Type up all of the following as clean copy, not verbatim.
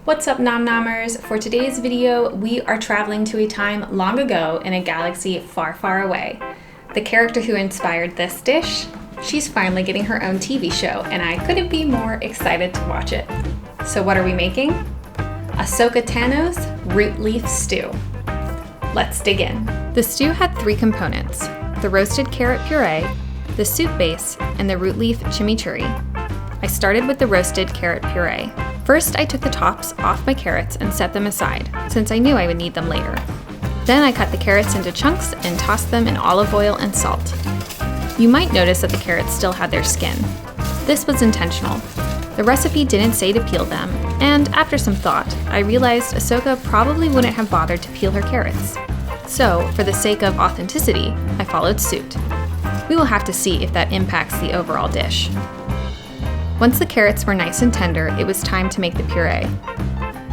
What's up, Nom Nommers? For today's video, we are traveling to a time long ago in a galaxy far, far away. The character who inspired this dish, she's finally getting her own TV show, and I couldn't be more excited to watch it. So what are we making? Ahsoka Tano's Rootleaf stew. Let's dig in. The stew had three components: the roasted carrot puree, the soup base, and the Rootleaf chimichurri. I started with the roasted carrot puree. First, I took the tops off my carrots and set them aside, since I knew I would need them later. Then I cut the carrots into chunks and tossed them in olive oil and salt. You might notice that the carrots still had their skin. This was intentional. The recipe didn't say to peel them, and after some thought, I realized Ahsoka probably wouldn't have bothered to peel her carrots. So, for the sake of authenticity, I followed suit. We will have to see if that impacts the overall dish. Once the carrots were nice and tender, it was time to make the puree.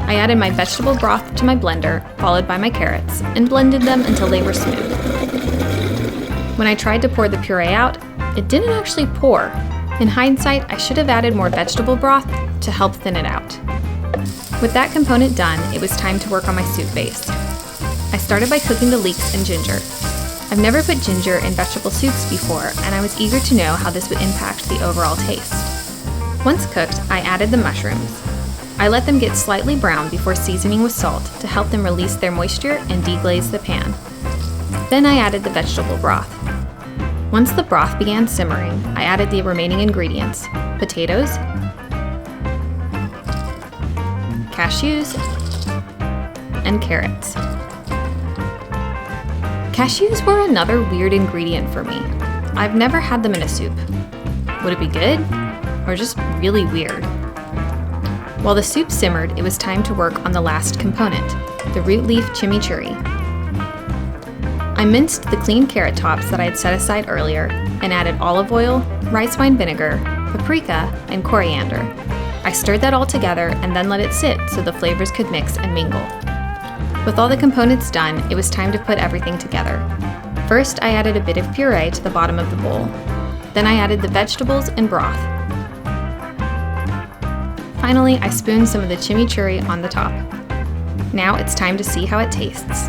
I added my vegetable broth to my blender, followed by my carrots, and blended them until they were smooth. When I tried to pour the puree out, it didn't actually pour. In hindsight, I should have added more vegetable broth to help thin it out. With that component done, it was time to work on my soup base. I started by cooking the leeks and ginger. I've never put ginger in vegetable soups before, and I was eager to know how this would impact the overall taste. Once cooked, I added the mushrooms. I let them get slightly brown before seasoning with salt to help them release their moisture and deglaze the pan. Then I added the vegetable broth. Once the broth began simmering, I added the remaining ingredients: potatoes, cashews, and carrots. Cashews were another weird ingredient for me. I've never had them in a soup. Would it be good? Or just really weird? While the soup simmered, it was time to work on the last component, the Rootleaf chimichurri. I minced the clean carrot tops that I had set aside earlier and added olive oil, rice wine vinegar, paprika, and coriander. I stirred that all together and then let it sit so the flavors could mix and mingle. With all the components done, it was time to put everything together. First, I added a bit of puree to the bottom of the bowl. Then I added the vegetables and broth. Finally, I spooned some of the chimichurri on the top. Now it's time to see how it tastes.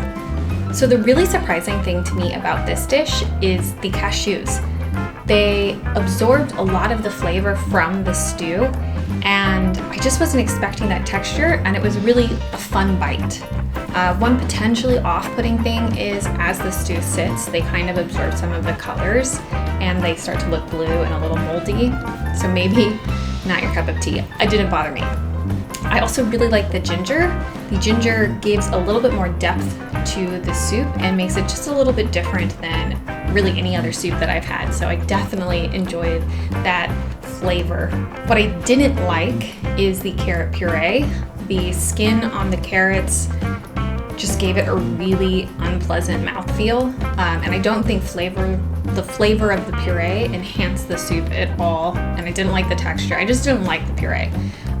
So the really surprising thing to me about this dish is the cashews. They absorbed a lot of the flavor from the stew, and I just wasn't expecting that texture, and it was really a fun bite. One potentially off-putting thing is as the stew sits, they kind of absorb some of the colors and they start to look blue and a little moldy. So maybe not your cup of tea. It didn't bother me. I also really like the ginger. The ginger gives a little bit more depth to the soup and makes it just a little bit different than really any other soup that I've had. So I definitely enjoyed that flavor. What I didn't like is the carrot puree. The skin on the carrots just gave it a really unpleasant mouthfeel, and I don't think the flavor of the puree enhanced the soup at all, and I didn't like the texture. I just didn't like the puree.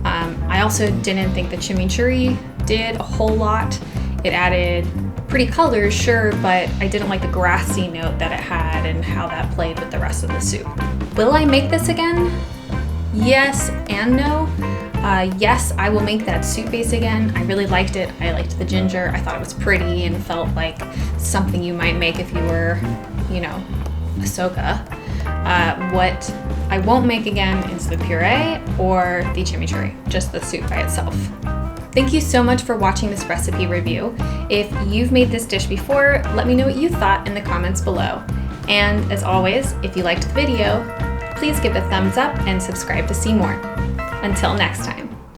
I also didn't think the chimichurri did a whole lot. It added pretty colors, sure, but I didn't like the grassy note that it had and how that played with the rest of the soup. Will I make this again? Yes and no. Yes, I will make that soup base again. I really liked it. I liked the ginger. I thought it was pretty and felt like something you might make if you were, Ahsoka. What I won't make again is the puree or the chimichurri, just the soup by itself. Thank you so much for watching this recipe review. If you've made this dish before, let me know what you thought in the comments below. And as always, if you liked the video, please give it a thumbs up and subscribe to see more. Until next time.